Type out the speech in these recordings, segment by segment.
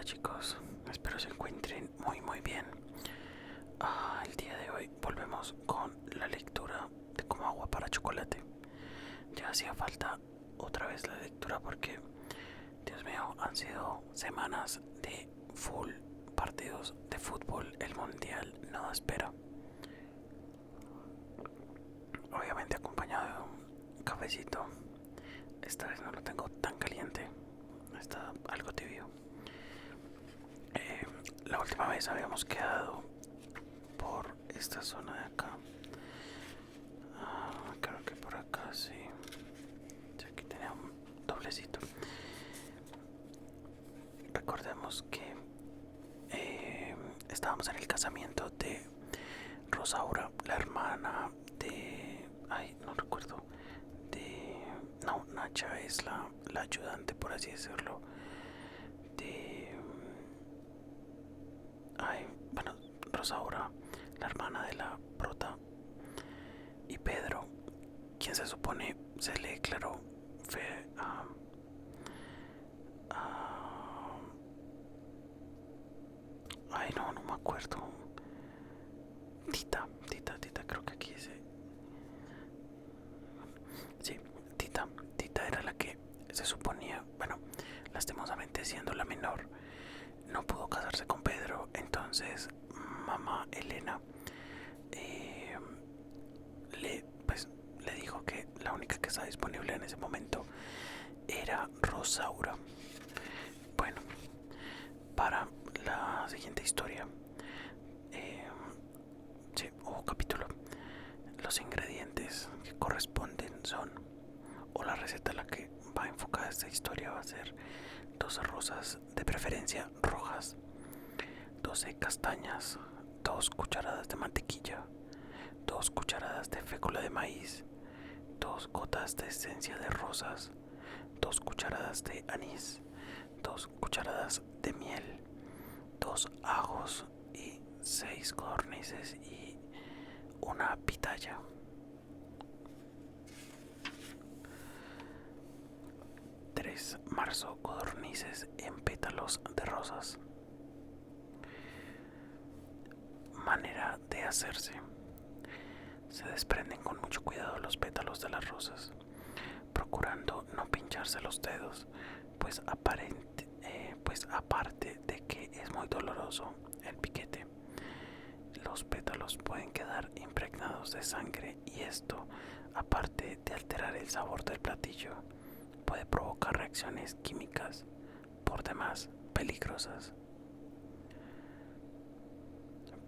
chicos, espero se encuentren muy bien. El día de hoy volvemos con la lectura de Como agua para chocolate. Ya hacía falta otra vez la lectura porque, Dios mío, han sido semanas de full partidos de fútbol. El mundial no da espera. Obviamente acompañado de un cafecito. Esta vez no lo tengo tan caliente, está algo tibio. La última vez habíamos quedado por esta zona de acá. Creo que por acá sí. Aquí tenía un doblecito. Recordemos que estábamos en el casamiento de Rosaura, la hermana de... Ay, no recuerdo. No, Nacha es la ayudante, por así decirlo. Bueno, Rosaura, la hermana de la prota. Y Pedro, quien se supone se le declaró fe ay, no me acuerdo. Tita, creo que aquí dice. Sí, Tita era la que se suponía, bueno, lastimosamente siendo la menor, no pudo casarse con Pedro. Entonces mamá Elena le dijo que la única que estaba disponible en ese momento era Rosaura. Bueno, para la siguiente historia, sí, o capítulo, los ingredientes que corresponden son, o la receta a la que va enfocada esta historia va a ser 12 rosas, de preferencia rojas, 12 castañas, 2 cucharadas de mantequilla, 2 cucharadas de fécula de maíz, 2 gotas de esencia de rosas, 2 cucharadas de anís, 2 cucharadas de miel, 2 ajos y 6 codornices y una pitaya. Tres marzo codornices en pétalos de rosas. Manera de hacerse: se desprenden con mucho cuidado los pétalos de las rosas, procurando no pincharse los dedos, pues aparte de que es muy doloroso el piquete, los pétalos pueden quedar impregnados de sangre, y esto, aparte de alterar el sabor del platillo, puede provocar reacciones químicas por demás peligrosas.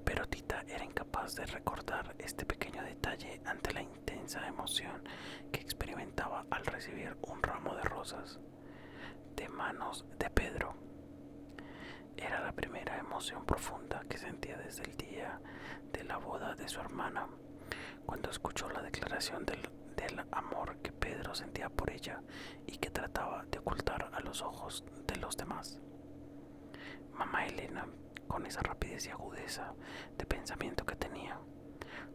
Pero Tita era incapaz de recordar este pequeño detalle ante la intensa emoción que experimentaba al recibir un ramo de rosas de manos de Pedro. Era la primera emoción profunda que sentía desde el día de la boda de su hermana, cuando escuchó la declaración del amor que Pedro sentía por ella y que trataba de ocultar a los ojos de los demás. Mamá Elena, con esa rapidez y agudeza de pensamiento que tenía,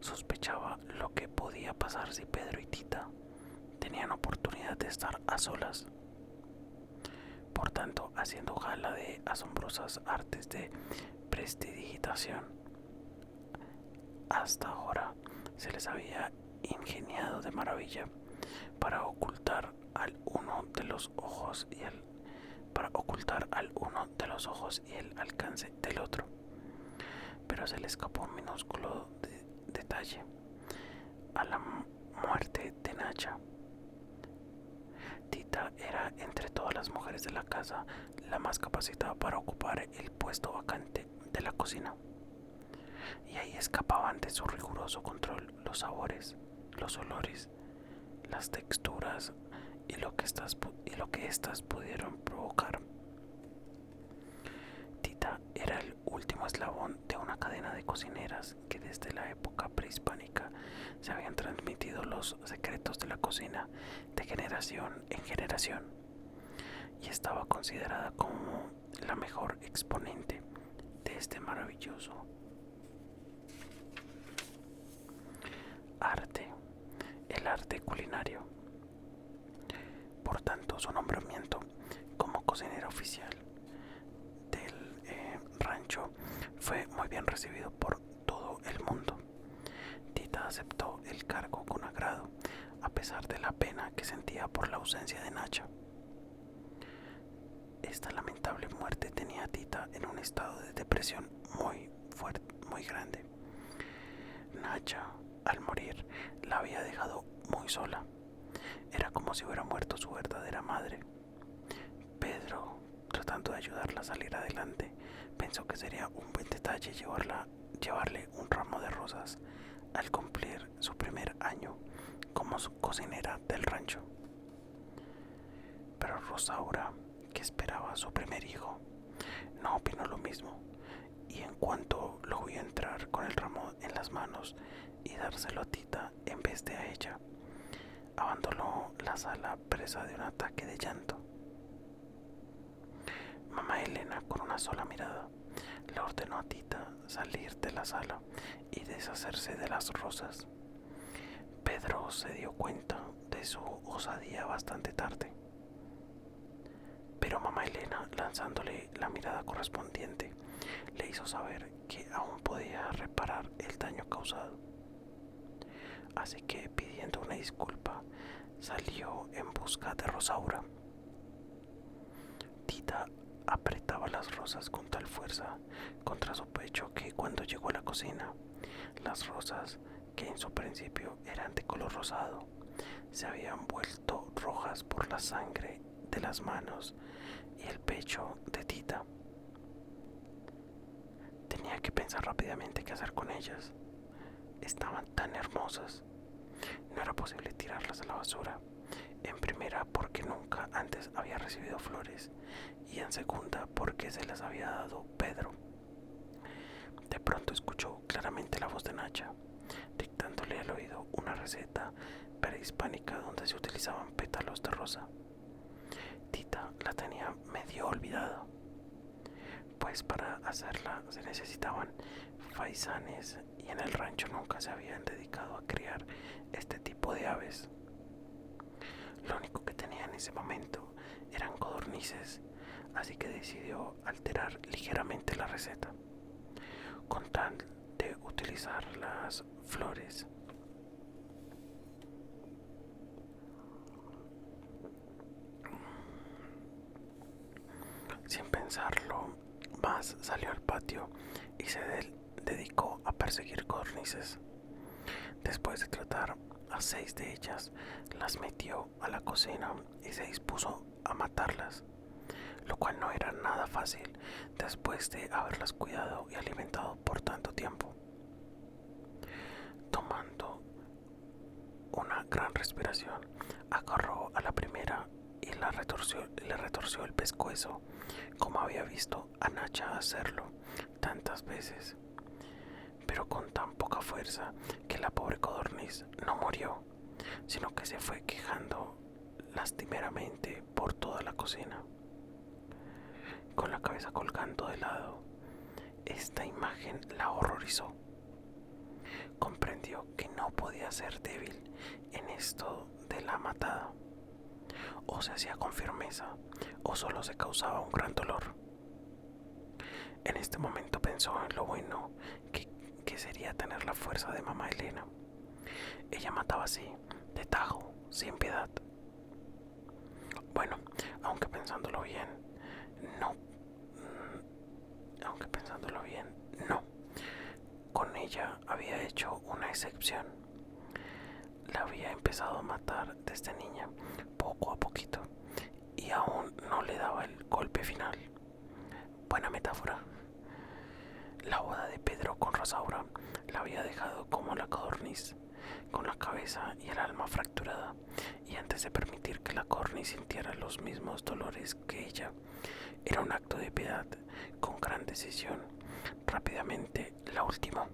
sospechaba lo que podía pasar si Pedro y Tita tenían oportunidad de estar a solas. Por tanto, haciendo gala de asombrosas artes de prestidigitación, hasta ahora se les había ingeniado de maravilla para ocultar al uno de los ojos y el alcance del otro. Pero se le escapó un minúsculo detalle: a la muerte de Nacha. Tita era, entre todas las mujeres de la casa, la más capacitada para ocupar el puesto vacante de la cocina, y ahí escapaban de su riguroso control los sabores, los olores, las texturas y lo que éstas pudieron provocar. Tita era el último eslabón de una cadena de cocineras que desde la época prehispánica se habían transmitido los secretos de la cocina de generación en generación, y estaba considerada como la mejor exponente de este maravilloso arte, el arte culinario. Por tanto, su nombramiento como cocinera oficial del rancho fue muy bien recibido por todo el mundo. Tita aceptó el cargo con agrado, a pesar de la pena que sentía por la ausencia de Nacha. Esta lamentable muerte tenía a Tita en un estado de depresión muy fuerte, muy grande. Nacha, al morir, la había dejado muy sola. Era como si hubiera muerto su verdadera madre. Pedro, tratando de ayudarla a salir adelante, pensó que sería un buen detalle llevarle un ramo de rosas al cumplir su primer año como su cocinera del rancho. Pero Rosaura, que esperaba a su primer hijo, no opinó lo mismo, y en cuanto lo vio entrar con el ramo en las manos y dárselo a Tita en vez de a ella, abandonó la sala presa de un ataque de llanto. Mamá Elena, con una sola mirada, le ordenó a Tita salir de la sala y deshacerse de las rosas. Pedro se dio cuenta de su osadía bastante tarde, pero mamá Elena, lanzándole la mirada correspondiente, le hizo saber que aún podía reparar el daño causado. Así que, pidiendo una disculpa, salió en busca de Rosaura. Tita apretaba las rosas con tal fuerza contra su pecho que cuando llegó a la cocina, las rosas, que en su principio eran de color rosado, se habían vuelto rojas por la sangre de las manos y el pecho de Tita. Tenía que pensar rápidamente qué hacer con ellas. Estaban tan hermosas. No era posible tirarlas a la basura. En primera, porque nunca antes había recibido flores, y en segunda, porque se las había dado Pedro. De pronto escuchó claramente la voz de Nacha, dictándole al oído una receta prehispánica donde se utilizaban pétalos de rosa. Tita la tenía medio olvidada, pues para hacerla se necesitaban faisanes y en el rancho nunca se habían dedicado a criar este tipo de aves. Lo único que tenía en ese momento eran codornices, así que decidió alterar ligeramente la receta, con tal de utilizar las flores. Sin pensarlo más, salió al patio y se dedicó a perseguir codornices. Después de tratar a 6 de ellas, las metió a la cocina y se dispuso a matarlas, lo cual no era nada fácil después de haberlas cuidado y alimentado por tanto tiempo. Tomando una gran respiración, agarró a la primera y le retorció el pescuezo, como había visto a Nacha hacerlo tantas veces, pero con tan poca fuerza que la pobre codorniz no murió, sino que se fue quejando lastimeramente por toda la cocina, con la cabeza colgando de lado. Esta imagen la horrorizó. Comprendió que no podía ser débil en esto de la matada. O se hacía con firmeza, o solo se causaba un gran dolor. En este momento pensó en lo bueno que sería tener la fuerza de mamá Elena. Ella mataba así, de tajo, sin piedad. Bueno, aunque pensándolo bien, no. Con ella había hecho una excepción. La había empezado a matar desde niña, poco a poquito, y aún no le daba el golpe final. Buena metáfora. La boda de Pedro con Rosaura la había dejado como la codorniz, con la cabeza y el alma fracturada, y antes de permitir que la codorniz sintiera los mismos dolores que ella, era un acto de piedad, con gran decisión. Rápidamente la ultimó.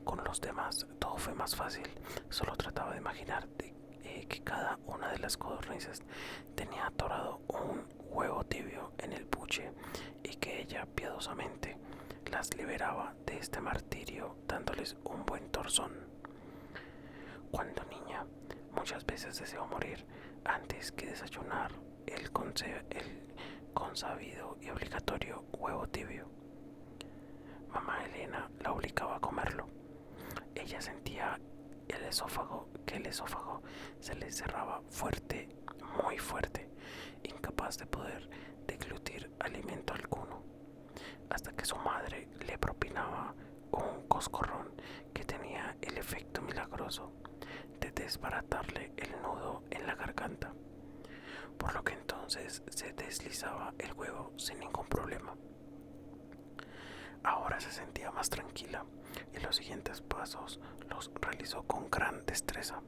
Con los demás todo fue más fácil. Solo trataba de imaginar que cada una de las codornices tenía atorado un huevo tibio en el buche y que ella piadosamente las liberaba de este martirio dándoles un buen torzón. Cuando niña, muchas veces deseó morir antes que desayunar el consabido y obligatorio huevo tibio. Mamá Elena la obligaba a comerlo. Ella sentía que el esófago se le cerraba fuerte, muy fuerte, incapaz de poder deglutir alimento alguno, hasta que su madre le propinaba un coscorrón que tenía el efecto milagroso de desbaratarle el nudo en la garganta, por lo que entonces se deslizaba el huevo sin ningún problema. Ahora se sentía más tranquila y los siguientes pasos los realizó con gran destreza.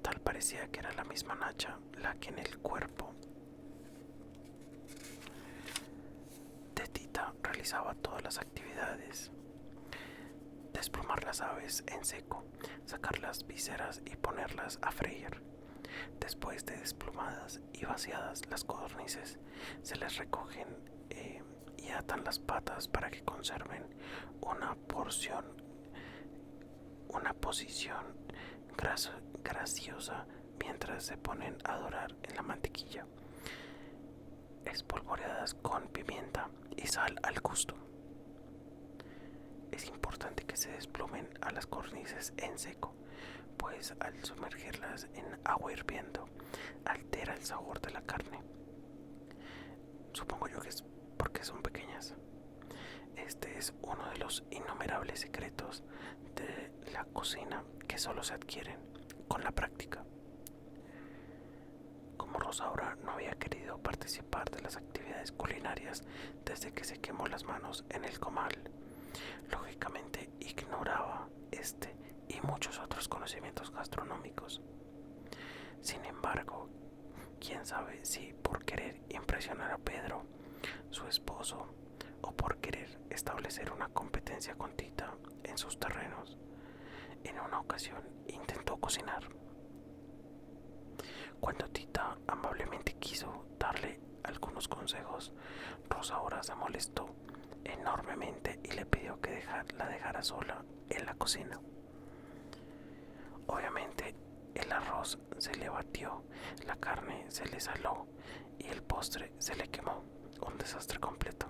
Tal parecía que era la misma Nacha la que en el cuerpo de Tita realizaba todas las actividades: desplumar las aves en seco, sacar las vísceras y ponerlas a freír. Después de desplumadas y vaciadas las codornices, se les recogen y atan las patas para que conserven una posición graciosa mientras se ponen a dorar en la mantequilla, espolvoreadas con pimienta y sal al gusto. Es importante que se desplumen a las codornices en seco, pues al sumergirlas en agua hirviendo altera el sabor de la carne. Supongo yo que es porque son pequeñas. Este es uno de los innumerables secretos de la cocina que solo se adquieren con la práctica. Como Rosaura no había querido participar de las actividades culinarias desde que se quemó las manos en el comal, lógicamente ignoraba este y muchos otros conocimientos gastronómicos. Sin embargo, quién sabe si por querer impresionar a Pedro, su esposo, o por querer establecer una competencia con Tita en sus terrenos, en una ocasión intentó cocinar. Cuando Tita amablemente quiso darle algunos consejos, Rosaura se molestó enormemente y le pidió que la dejara sola en la cocina. Obviamente el arroz se le batió, la carne se le saló y el postre se le quemó. Un desastre completo.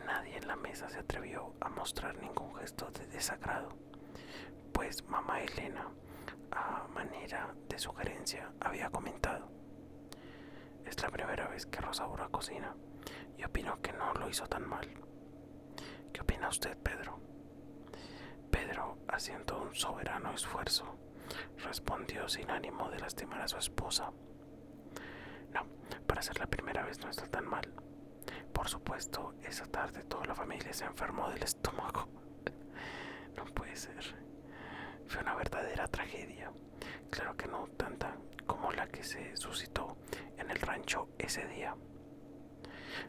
Nadie en la mesa se atrevió a mostrar ningún gesto de desagrado, pues mamá Elena, a manera de sugerencia, había comentado: es la primera vez que Rosaura cocina y opino que no lo hizo tan mal. ¿Qué opina usted, Pedro? Pedro, haciendo un soberano esfuerzo, respondió sin ánimo de lastimar a su esposa: no, para ser la primera vez no está tan mal. Por supuesto, esa tarde toda la familia se enfermó del estómago. No puede ser. Fue una verdadera tragedia. Claro que no tanta como la que se suscitó en el rancho ese día.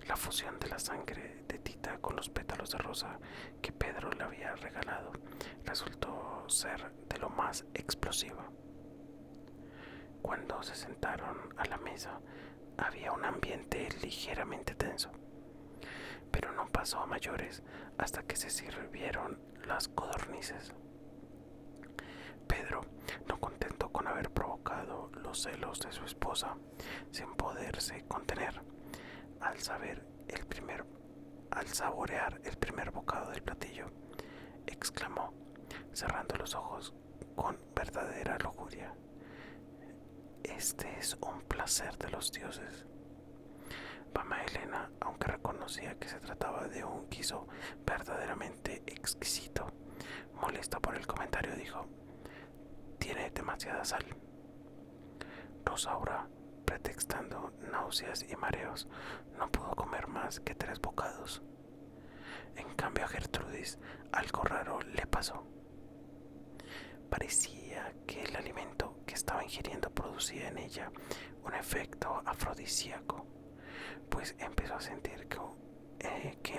La fusión de la sangre de Tita con los pétalos de rosa que Pedro le había regalado resultó ser de lo más explosiva. Cuando se sentaron a la mesa, había un ambiente ligeramente tenso, pero no pasó a mayores hasta que se sirvieron las codornices. Pedro, no contento con haber provocado los celos de su esposa, sin poderse contener, al saborear el primer bocado del platillo, exclamó, cerrando los ojos con verdadera lujuria: este es un placer de los dioses. Mamá Elena, aunque reconocía que se trataba de un guiso verdaderamente exquisito, molesta por el comentario, dijo: tiene demasiada sal. Rosaura, pretextando náuseas y mareos, no pudo comer más que 3 bocados. En cambio a Gertrudis algo raro le pasó. Parecía que el alimento que estaba ingiriendo producía en ella un efecto afrodisíaco, pues empezó a sentir que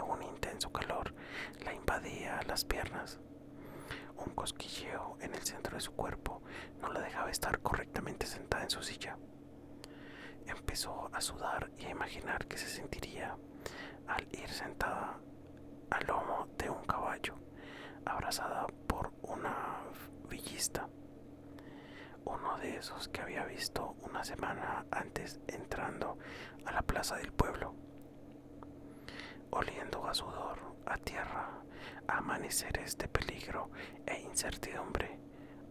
un intenso calor la invadía las piernas. Un cosquilleo en el centro de su cuerpo no la dejaba estar correctamente sentada en su silla. Empezó a sudar y a imaginar que se sentiría al ir sentada al lomo de un caballo, abrazada por una villista, uno de esos que había visto una semana antes entrando a la plaza del pueblo. oliendo a sudor, a tierra, a amaneceres de peligro e incertidumbre,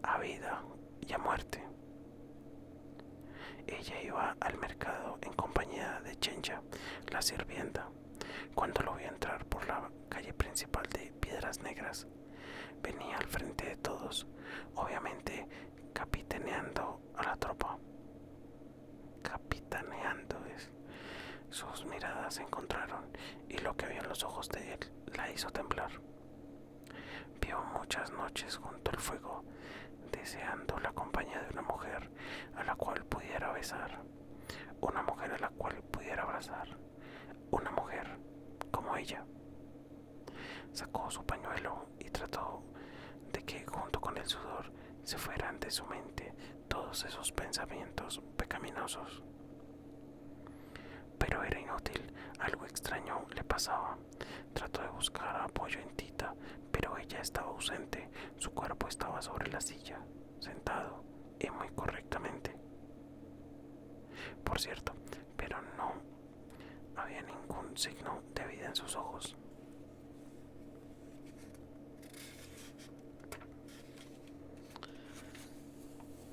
a vida y a muerte. Ella iba al mercado en compañía de Chencha, la sirvienta, cuando lo vio entrar por la calle principal de Piedras Negras. Venía al frente de todos, obviamente capitaneando a la tropa. Capitaneando es. Sus miradas se encontraron y lo que vio en los ojos de él la hizo temblar. Vio muchas noches junto al fuego, deseando la compañía de una mujer a la cual pudiera besar, una mujer a la cual pudiera abrazar, una mujer como ella. Sacó su pañuelo y trató de que junto con el sudor se fueran de su mente todos esos pensamientos pecaminosos. Pero era inútil, algo extraño le pasaba. Trató de buscar apoyo en Tita, pero ella estaba ausente. Su cuerpo estaba sobre la silla, sentado y muy correctamente. Por cierto, pero no había ningún signo de vida en sus ojos.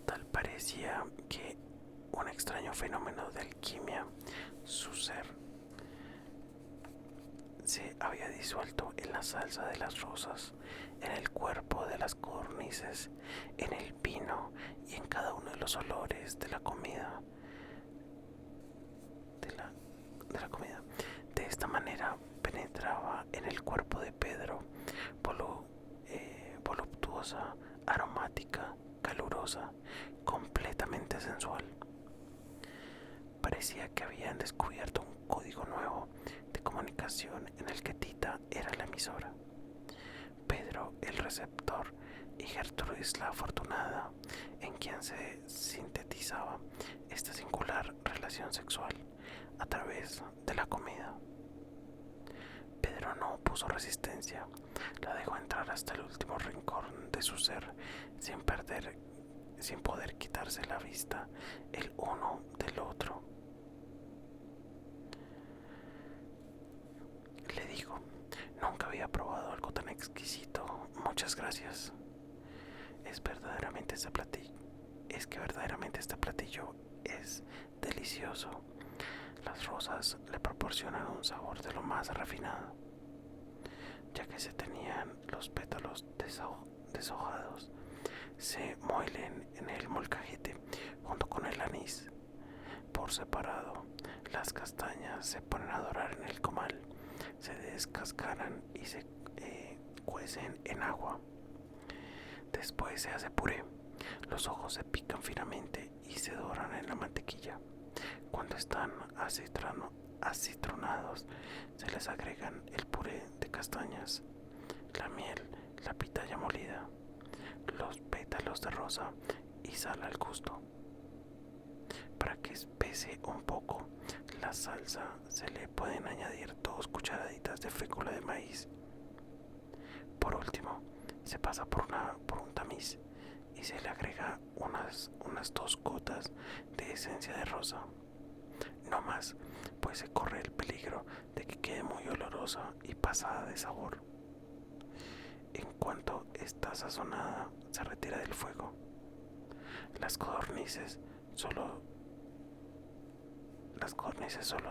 Tal parecía que un extraño fenómeno de alquimia, su ser, se había disuelto en la salsa de las rosas, en el cuerpo de las codornices, en el vino y en cada uno de los olores de la comida. De esta manera penetraba en el cuerpo de Pedro, voluptuosa, aromática, calurosa, completamente sensual. Parecía que habían descubierto un código nuevo de comunicación en el que Tita era la emisora, Pedro el receptor y Gertrudis la afortunada, en quien se sintetizaba esta singular relación sexual a través de la comida. Pedro no opuso resistencia, la dejó entrar hasta el último rincón de su ser sin poder quitarse la vista el uno del otro. Le digo, nunca había probado algo tan exquisito. Muchas gracias. Es que verdaderamente este platillo es delicioso. Las rosas le proporcionan un sabor de lo más refinado, ya que se tenían los pétalos deshojados, se muelen en el molcajete junto con el anís. Por separado, las castañas se ponen a dorar en el comal, se descascaran y se cuecen en agua. Después se hace puré. Los ojos se pican finamente y se doran en la mantequilla. Cuando están acitronados, se les agregan el puré de castañas, la miel, la pitaya molida, los pétalos de rosa y sal al gusto. Para que espese un poco la salsa, se le pueden añadir 2 cucharaditas de fécula de maíz. Por último, se pasa por un tamiz y se le agrega unas 2 gotas de esencia de rosa. No más, pues se corre el peligro de que quede muy olorosa y pasada de sabor. En cuanto está sazonada, se retira del fuego. Las codornices solo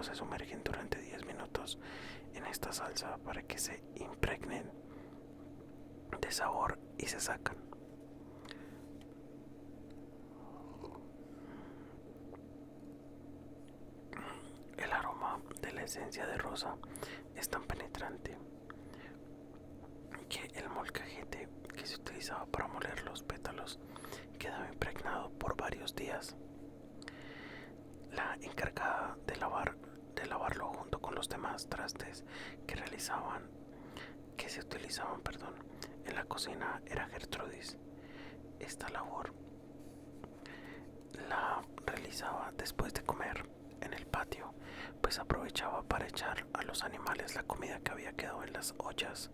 se sumergen durante 10 minutos en esta salsa para que se impregnen de sabor y se sacan. El aroma de la esencia de rosa es tan penetrante que el molcajete que se utilizaba para moler los pétalos quedaba impregnado por varios días. La encargada de lavarlo junto con los demás trastes que se utilizaban en la cocina era Gertrudis. Esta labor la realizaba después de comer en el patio, pues aprovechaba para echar a los animales la comida que había quedado en las ollas.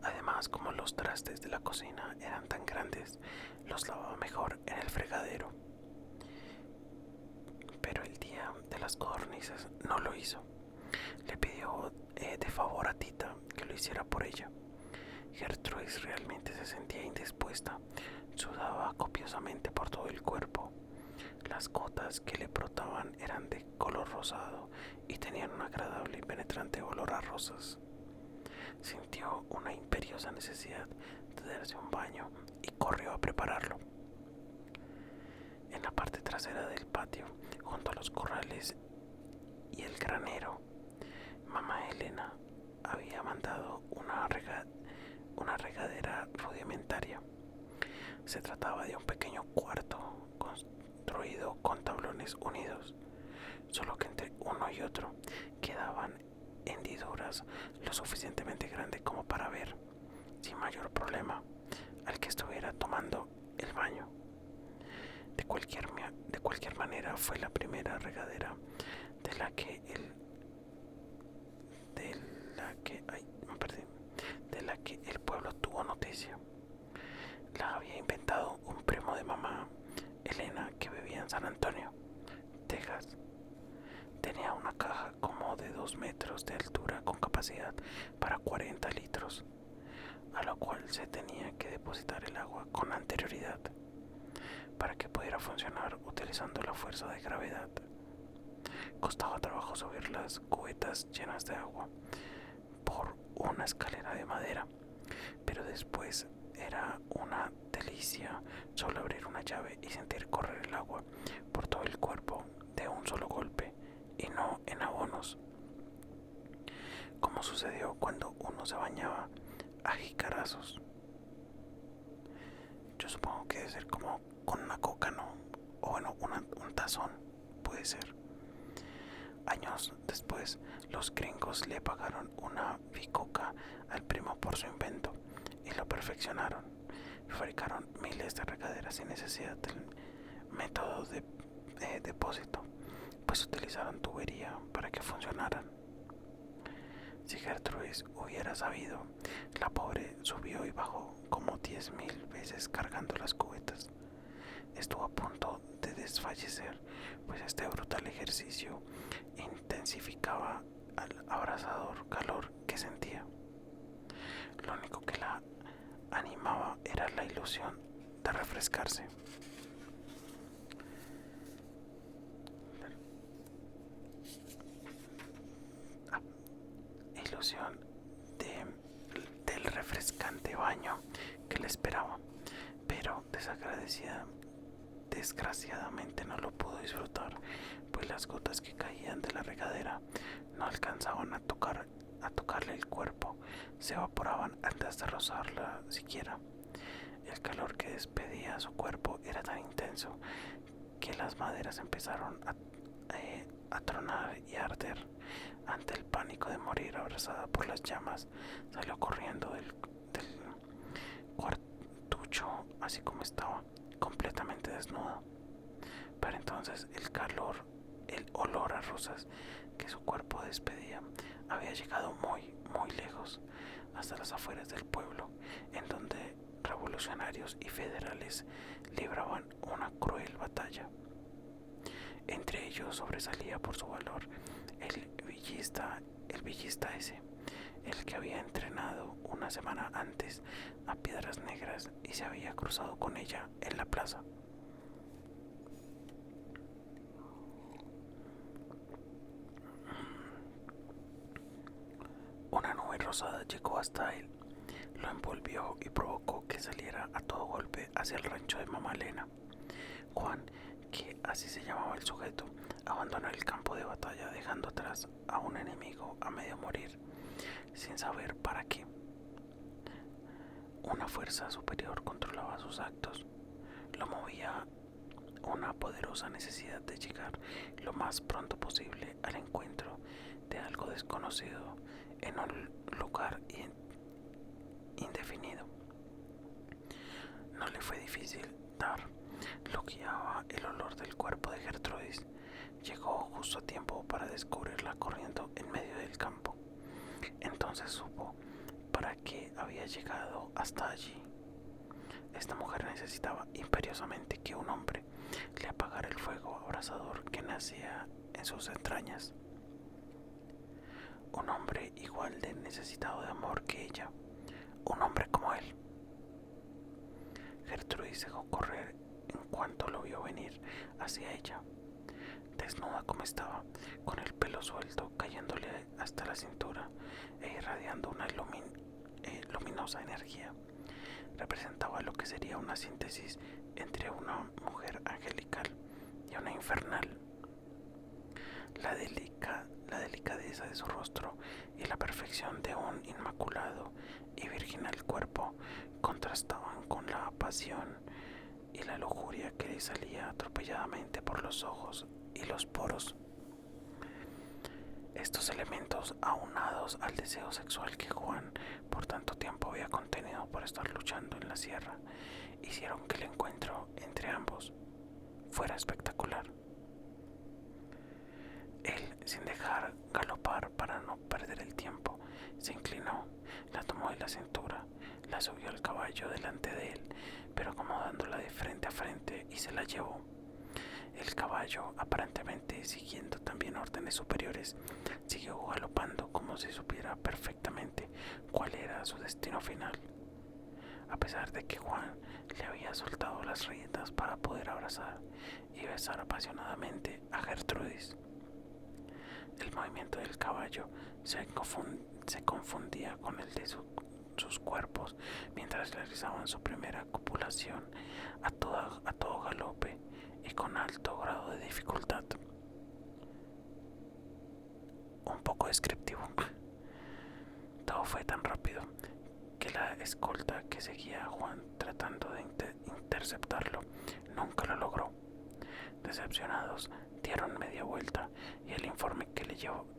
Además, como los trastes de la cocina eran tan grandes, los lavaba mejor en el fregadero. Pero el día de las codornices no lo hizo. Le pidió de favor a Tita que lo hiciera por ella. Gertrudis realmente se sentía indispuesta. Sudaba copiosamente por todo el cuerpo. Las gotas que le brotaban eran de color rosado y tenían un agradable y penetrante olor a rosas. Sintió una imperiosa necesidad de darse un baño y corrió a prepararlo. En la parte trasera del patio, junto a los corrales y el granero, mamá Elena había mandado una regadera rudimentaria. Se trataba de un pequeño cuarto construido con tablones unidos, solo que entre uno y otro quedaban hendiduras lo suficientemente grandes como para ver, sin mayor problema, al que estuviera tomando el baño. De cualquier manera, fue la primera regadera de la que el pueblo tuvo noticia. La había inventado un primo de mamá Elena que vivía en San Antonio, Texas. Tenía una caja como de 2 metros de altura con capacidad para 40 litros, a lo cual se tenía que depositar el agua con anterioridad para que pudiera funcionar utilizando la fuerza de gravedad. Costaba trabajo subir las cubetas llenas de agua por una escalera de madera, pero después era una delicia solo abrir una llave y sentir correr el agua por todo el cuerpo de un solo golpe y no en abonos, como sucedió cuando uno se bañaba a jicarazos. Yo supongo que debe ser como con una coca, ¿no? O bueno, un tazón, puede ser. Años después, los gringos le pagaron una bicoca al primo por su invento y lo perfeccionaron. Fabricaron miles de regaderas sin necesidad del método de depósito, pues utilizaron tubería para que funcionaran. Si Gertrudis hubiera sabido, la pobre subió y bajó como 10.000 veces cargando las cubetas. Estuvo a punto de desfallecer, pues este brutal ejercicio intensificaba el abrasador calor que sentía. Lo único que la animaba era la ilusión de refrescarse. Ilusión del refrescante baño que le esperaba, pero desgraciadamente no lo pudo disfrutar, pues las gotas que caían de la regadera no alcanzaban a tocarle el cuerpo, se evaporaban antes de rozarla siquiera. El calor que despedía su cuerpo era tan intenso que las maderas empezaron a tronar y a arder. Ante el pánico de morir abrazada por las llamas, salió corriendo del cuartucho así como estaba, completamente desnuda. Pero entonces el olor a rosas que su cuerpo despedía había llegado muy, muy lejos, hasta las afueras del pueblo, en donde revolucionarios y federales libraban una cruel batalla. Entre ellos sobresalía por su valor el villista ese, el que había entrenado una semana antes a Piedras Negras y se había cruzado con ella en la plaza. Una nube rosada llegó hasta él, lo envolvió y provocó que saliera a todo golpe hacia el rancho de mamá Elena. Juan, que así se llamaba el sujeto, abandonó el campo de batalla dejando atrás a un enemigo a medio morir, sin saber para qué. Una fuerza superior controlaba sus actos. Lo movía una poderosa necesidad de llegar lo más pronto posible al encuentro de algo desconocido en un lugar indefinido. No le fue difícil dar. Lo guiaba el olor del cuerpo de Gertrudis. Llegó justo a tiempo para descubrirla corriendo en medio del campo. Entonces supo para qué había llegado hasta allí. Esta mujer necesitaba imperiosamente que un hombre le apagara el fuego abrasador que nacía en sus entrañas. hombre igual de necesitado de amor que ella, un hombre como él. Gertrudis dejó correr en cuanto lo vio venir hacia ella, desnuda como estaba, con el pelo suelto cayéndole hasta la cintura e irradiando una luminosa energía. Representaba lo que sería una síntesis entre una mujer angelical y una infernal. La delicadeza de su rostro y la perfección de un inmaculado y virginal cuerpo contrastaban con la pasión y la lujuria que le salía atropelladamente por los ojos y los poros. Estos elementos, aunados al deseo sexual que Juan por tanto tiempo había contenido por estar luchando en la sierra, hicieron que el encuentro entre ambos fuera espectacular. Él, sin dejar galopar para no perder el tiempo, se inclinó, la tomó de la cintura, la subió al caballo delante de él, pero acomodándola de frente a frente, y se la llevó. El caballo, aparentemente siguiendo también órdenes superiores, siguió galopando como si supiera perfectamente cuál era su destino final. A pesar de que Juan le había soltado las riendas para poder abrazar y besar apasionadamente a Gertrudis, el movimiento del caballo se confundía con el de sus cuerpos mientras realizaban su primera copulación a todo galope y con alto grado de dificultad. Un poco descriptivo. Todo fue tan rápido que la escolta que seguía a Juan tratando de interceptarlo nunca lo logró. Decepcionados, dieron media vuelta y el informe que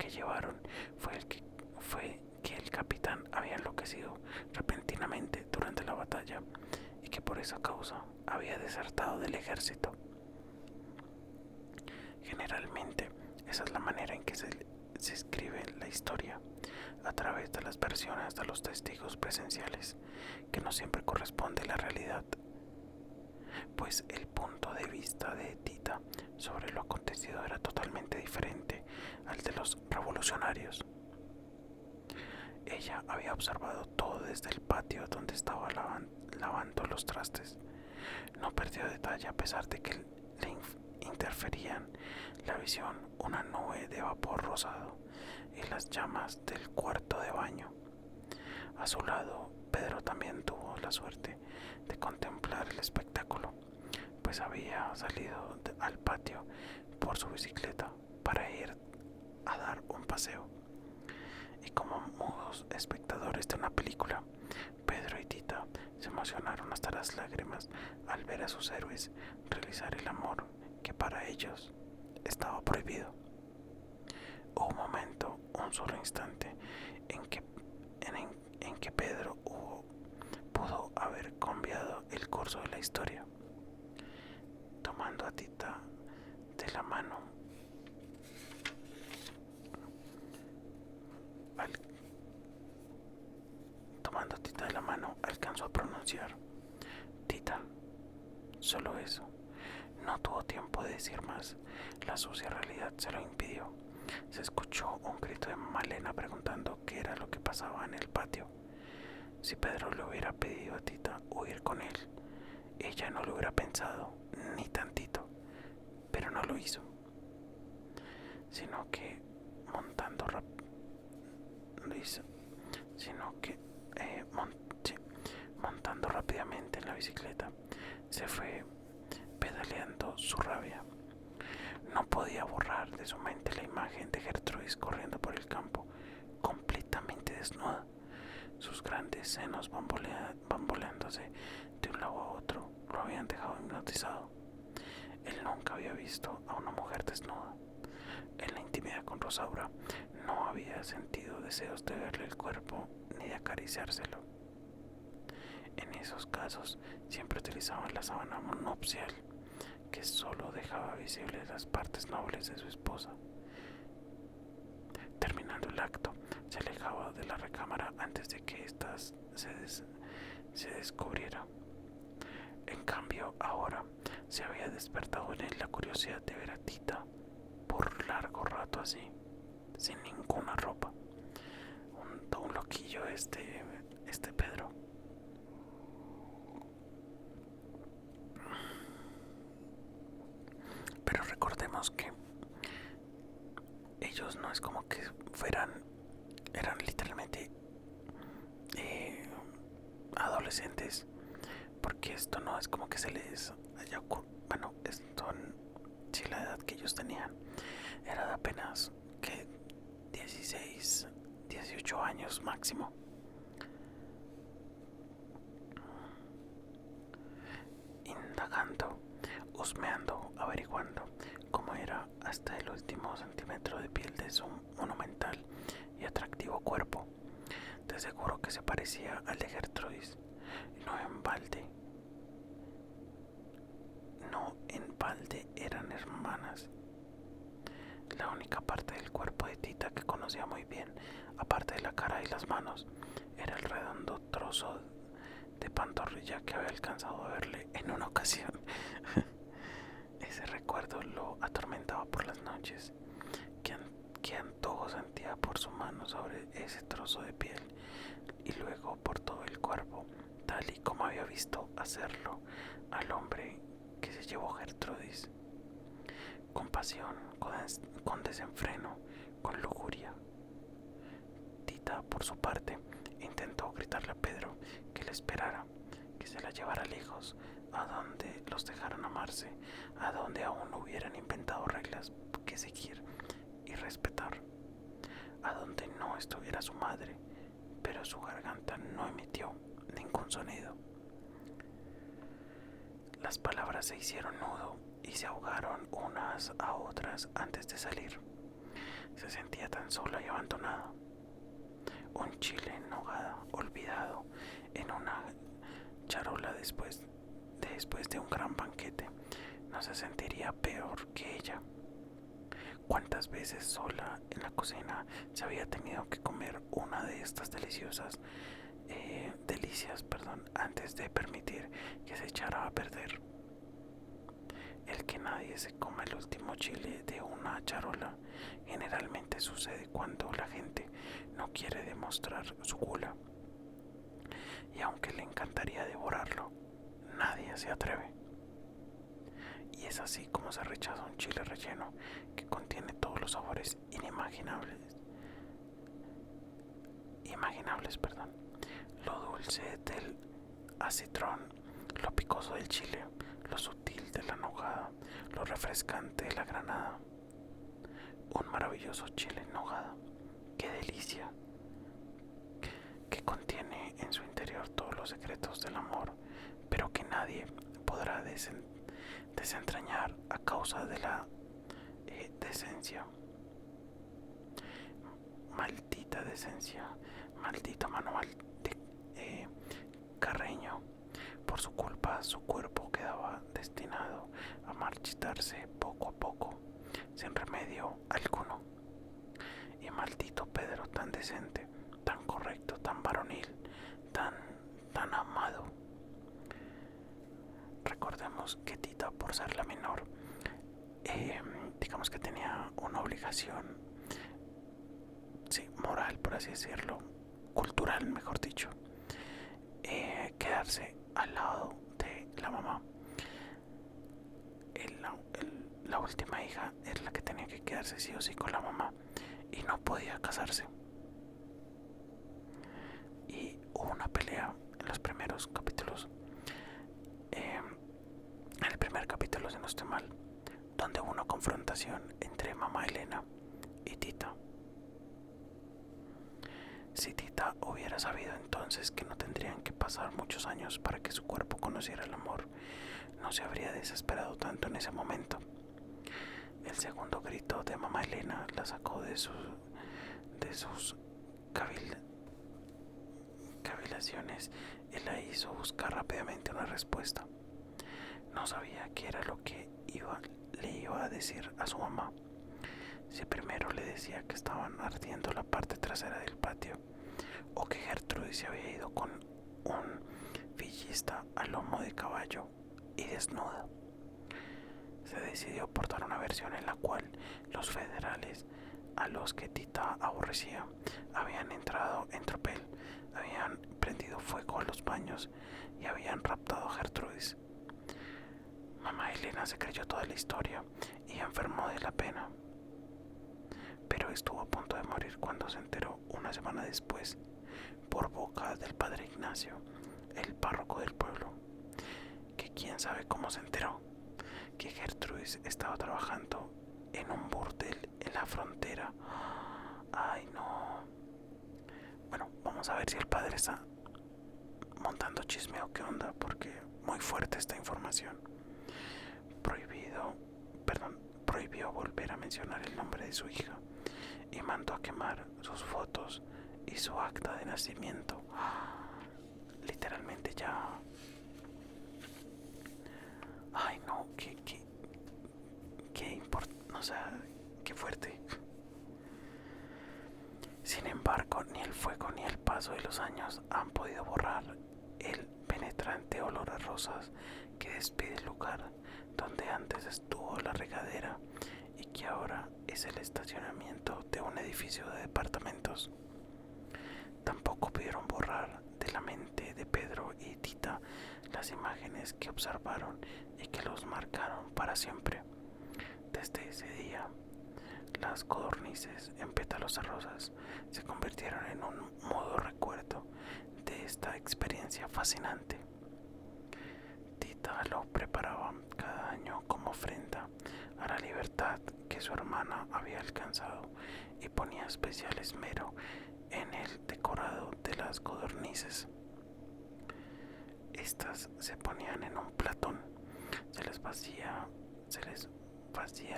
llevaron fue que el capitán había enloquecido repentinamente durante la batalla y que por esa causa había desertado del ejército. Generalmente, esa es la manera en que se escribe la historia, a través de las versiones de los testigos presenciales, que no siempre corresponde a la realidad, pues el punto de vista de Tita sobre lo acontecido era totalmente diferente al de los revolucionarios. Ella había observado todo desde el patio donde estaba lavando los trastes. No perdió detalle a pesar de que le interferían la visión una nube de vapor rosado y las llamas del cuarto de baño. A su lado, Pedro también tuvo la suerte de contemplar el espectáculo, pues había salido al patio por su bicicleta para ir a dar un paseo. Y como mudos espectadores de una película, Pedro y Tita se emocionaron hasta las lágrimas al ver a sus héroes realizar el amor que para ellos estaba prohibido. Hubo un momento, un solo instante, en que Pedro pudo haber cambiado el curso de la historia. Tomando a Tita de la mano, alcanzó a pronunciar: Tita. Solo eso. No tuvo tiempo de decir más. La sucia realidad se lo impidió. Se escuchó un grito de Malena preguntando qué era lo que pasaba en el patio. Si Pedro le hubiera pedido a Tita huir con él, ella no lo hubiera pensado ni tantito, pero no lo hizo, sino que montando rápidamente en la bicicleta, se fue pedaleando su rabia. No podía borrar de su mente la imagen de Gertrudis corriendo por el campo, completamente desnuda, sus grandes senos bamboleándose de un lado a otro lo habían dejado hipnotizado. Él nunca había visto a una mujer desnuda. En la intimidad con Rosaura no había sentido deseos de verle el cuerpo ni de acariciárselo. En esos casos siempre utilizaban la sábana nupcial, que solo dejaba visibles las partes nobles de su esposa. Terminando el acto, se alejaba de la recámara antes de que ésta se descubriera. En cambio, ahora se había despertado en él la curiosidad de ver a Tita por largo rato así, sin ninguna ropa. no es como que eran literalmente adolescentes, porque esto no es como que se les haya bueno, esto, si la edad que ellos tenían era de apenas que 16, 18 años máximo. Indagando, husmeando, averiguando cómo era hasta el último centímetro de piel de su monumental y atractivo cuerpo, de seguro que se parecía al de Gertrudis. No en balde eran hermanas. La única parte del cuerpo de Tita que conocía muy bien, aparte de la cara y las manos, era el redondo trozo de pantorrilla que había alcanzado a verle en una ocasión. Ese recuerdo lo atormentaba por las noches. Qué antojo sentía por su mano sobre ese trozo de piel y luego por todo el cuerpo, tal y como había visto hacerlo al hombre que se llevó Gertrudis. Con pasión, con desenfreno, con lujuria. Tita, por su parte, intentó gritarle a Pedro que le esperara, que se la llevara lejos, a donde los dejaran amarse, a donde aún hubieran inventado reglas que seguir y respetar, a donde no estuviera su madre, pero su garganta no emitió ningún sonido. Las palabras se hicieron nudo y se ahogaron unas a otras antes de salir. Se sentía tan sola y abandonada. Un chile en nogada olvidado en una charola después de un gran banquete no se sentiría peor que ella. ¿Cuántas veces sola en la cocina se había tenido que comer una de estas delicias, antes de permitir que se echara a perder? El que nadie se coma el último chile de una charola generalmente sucede cuando la gente no quiere demostrar su gula. Y aunque le encantaría devorarlo, nadie se atreve. Y es así como se rechaza un chile relleno que contiene todos los sabores imaginables. Lo dulce del acitrón, lo picoso del chile, lo sutil de la nogada, lo refrescante de la granada. Un maravilloso chile en nogada. ¡Qué delicia! Que contiene en su interior todos los secretos del amor, pero que nadie podrá desentrañar a causa de la decencia. Maldita decencia, maldito manual de Carreño. Por su culpa su cuerpo quedaba destinado a marchitarse poco a poco, sin remedio alguno. Y maldito Pedro, tan decente, tan correcto, tan varonil, tan amado. Recordemos que Tita, por ser la menor, digamos que tenía una obligación, sí, moral, por así decirlo, cultural, mejor dicho, quedarse al lado de la mamá. La última hija era la que tenía que quedarse sí o sí con la mamá y no podía casarse. Y hubo una pelea en los primeros capítulos. En el primer capítulo, si no estoy mal, donde hubo una confrontación entre mamá Elena y Tita. Si Tita hubiera sabido entonces que no tendrían que pasar muchos años para que su cuerpo conociera el amor, no se habría desesperado tanto en ese momento. El segundo grito de mamá Elena la sacó de sus cavilaciones y la hizo buscar rápidamente una respuesta. No sabía qué era lo que le iba a decir a su mamá. Si primero le decía que estaban ardiendo la parte trasera del patio, o que Gertrudis se había ido con un villista a lomo de caballo y desnuda. Se decidió por dar una versión en la cual los federales, a los que Tita aborrecía, habían entrado en tropel, habían prendido fuego a los baños y habían raptado a Gertrudis. Mamá Elena se creyó toda la historia y enfermó de la pena. pero estuvo a punto de morir cuando se enteró una semana después, por boca del padre Ignacio, el párroco del pueblo, que quién sabe cómo se enteró, que Gertrudis estaba trabajando en un burdel en la frontera. Ay, no. Bueno, vamos a ver si el padre está montando chisme o qué onda, porque muy fuerte esta información. Prohibió volver a mencionar el nombre de su hija y mandó a quemar sus fotos y su acta de nacimiento. Literalmente ya. Ay, no, o sea, qué fuerte. Sin embargo, ni el fuego ni el paso de los años han podido borrar el penetrante olor a rosas que despide el lugar donde antes estuvo la regadera y que ahora es el estacionamiento de un edificio de departamentos. Tampoco pudieron borrar de la mente de Pedro y Tita las imágenes que observaron y que los marcaron para siempre. Desde ese día, las codornices en pétalos de rosas se convirtieron en un mudo recuerdo de esta experiencia fascinante. Tita lo preparaba cada año como ofrenda a la libertad que su hermana había alcanzado y ponía especial esmero en el decorado de las codornices. Estas se ponían en un platón, se les vacía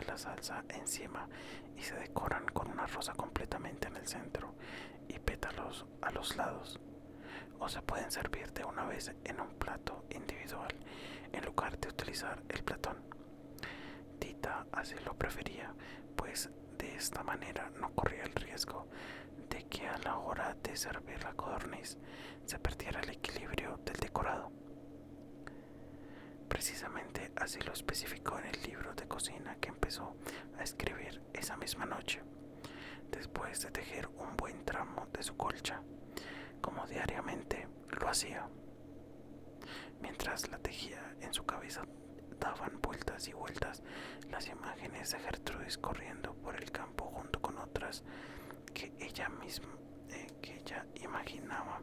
la salsa encima y se decoran con una rosa completamente en el centro y pétalos a los lados. O se pueden servir de una vez en un plato individual en lugar de utilizar el platón. Tita así lo prefería, pues de esta manera no corría el riesgo de que a la hora de servir la codorniz se perdiera el equilibrio del decorado. Precisamente así lo especificó en el libro de cocina que empezó a escribir esa misma noche, después de tejer un buen tramo de su colcha, como diariamente lo hacía. Mientras la tejía, en su cabeza daban vueltas y vueltas las imágenes de Gertrudis corriendo por el campo junto con otras que ella imaginaba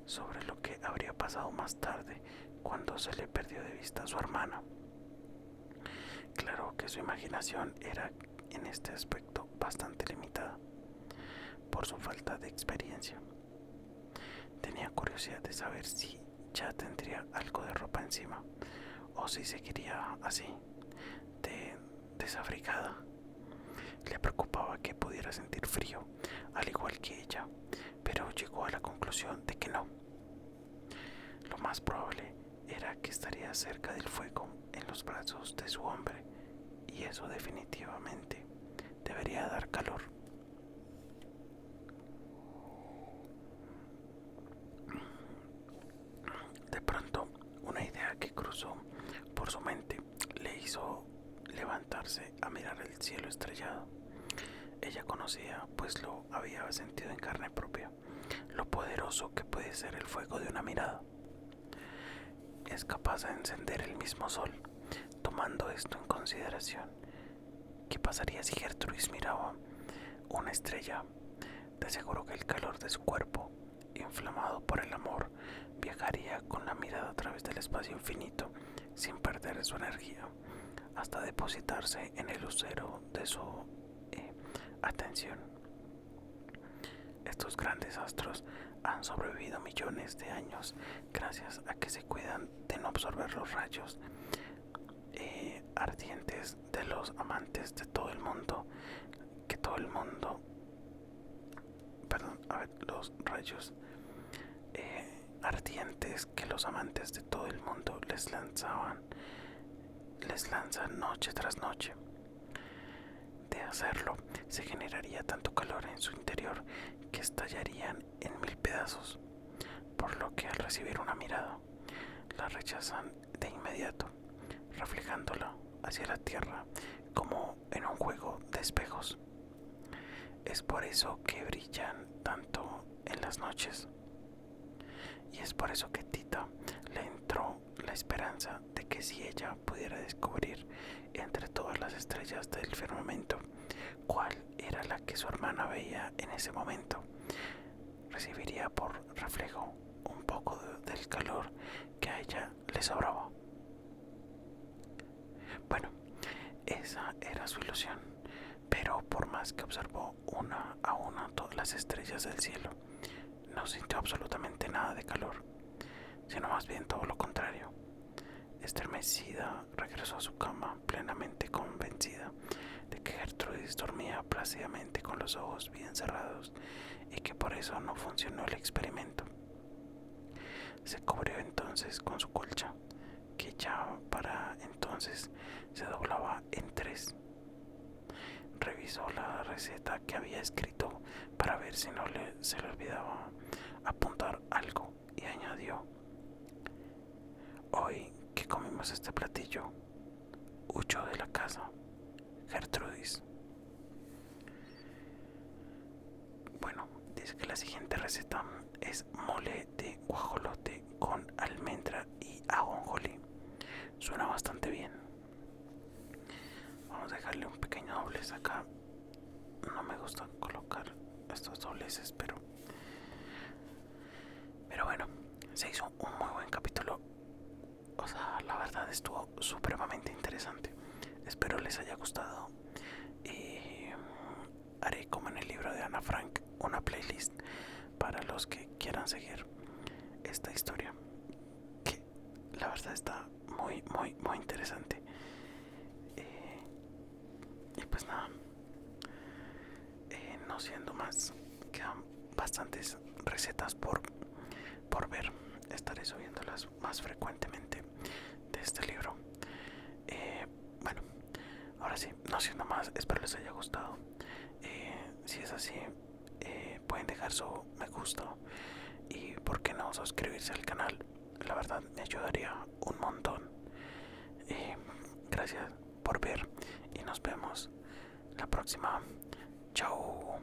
sobre lo que habría pasado más tarde cuando se le perdió de vista a su hermana. Claro que su imaginación era en este aspecto bastante limitada por su falta de experiencia. Tenía curiosidad de saber si ya tendría algo de ropa encima o si seguiría así, desabrigada. Le preocupaba que pudiera sentir frío, al igual que ella, pero llegó a la conclusión de que no. Lo más probable era que estaría cerca del fuego en los brazos de su hombre, y eso definitivamente debería dar calor. De pronto, una idea que cruzó por su mente le hizo levantarse a mirar el cielo estrellado. Ella conocía, pues lo había sentido en carne propia, lo poderoso que puede ser el fuego de una mirada. Es capaz de encender el mismo sol. Tomando esto en consideración, ¿qué pasaría si Gertrudis miraba una estrella? De seguro que el calor de su cuerpo, inflamado por el amor, viajaría con la mirada a través del espacio infinito sin perder su energía, hasta depositarse en el lucero de su atención. Estos grandes astros han sobrevivido millones de años gracias a que se cuidan de no absorber los rayos ardientes de los amantes de todo el mundo, los rayos ardientes que los amantes de todo el mundo les lanzan noche tras noche. De hacerlo, se generaría tanto calor en su interior que estallarían en 1000 pedazos, por lo que al recibir una mirada, la rechazan de inmediato, reflejándola hacia la tierra como en un juego de espejos. Es por eso que brillan tanto en las noches. Y es por eso que Tita le entró la esperanza de que si ella pudiera descubrir entre todas las estrellas del firmamento cuál era la que su hermana veía en ese momento. Recibiría por reflejo un poco del calor que a ella le sobraba. Bueno, esa era su ilusión, pero por más que observó una a una todas las estrellas del cielo, no sintió absolutamente nada de calor, sino más bien todo lo contrario. Estremecida, regresó a su cama plenamente convencida de que Gertrudis dormía plácidamente con los ojos bien cerrados y que por eso no funcionó el experimento. Se cubrió entonces con su colcha, que ya para entonces se doblaba en tres. Revisó la receta que había escrito para ver si no se le olvidaba apuntar algo y añadió: hoy que comimos este platillo, huyó de la casa, Gertrudis. Bueno, dice que la siguiente receta es mole de guajolote con almendra y ajonjolí. Suena bastante bien. Vamos a dejarle un pequeño doblez acá. No me gusta colocar estos dobleces, pero bueno, se hizo un muy buen capítulo. O sea, la verdad estuvo supremamente interesante. Espero les haya gustado. Y haré como en el libro de Ana Frank, una playlist para los que quieran seguir esta historia, que la verdad está muy muy interesante. Y pues nada, no siendo más, quedan bastantes recetas por ver. Estaré subiéndolas más frecuentemente de este libro. Bueno, ahora sí, no siendo más, espero les haya gustado. Si es así, pueden dejar su me gusta y por qué no suscribirse al canal. La verdad me ayudaría un montón. Gracias por ver y nos vemos la próxima. Chao.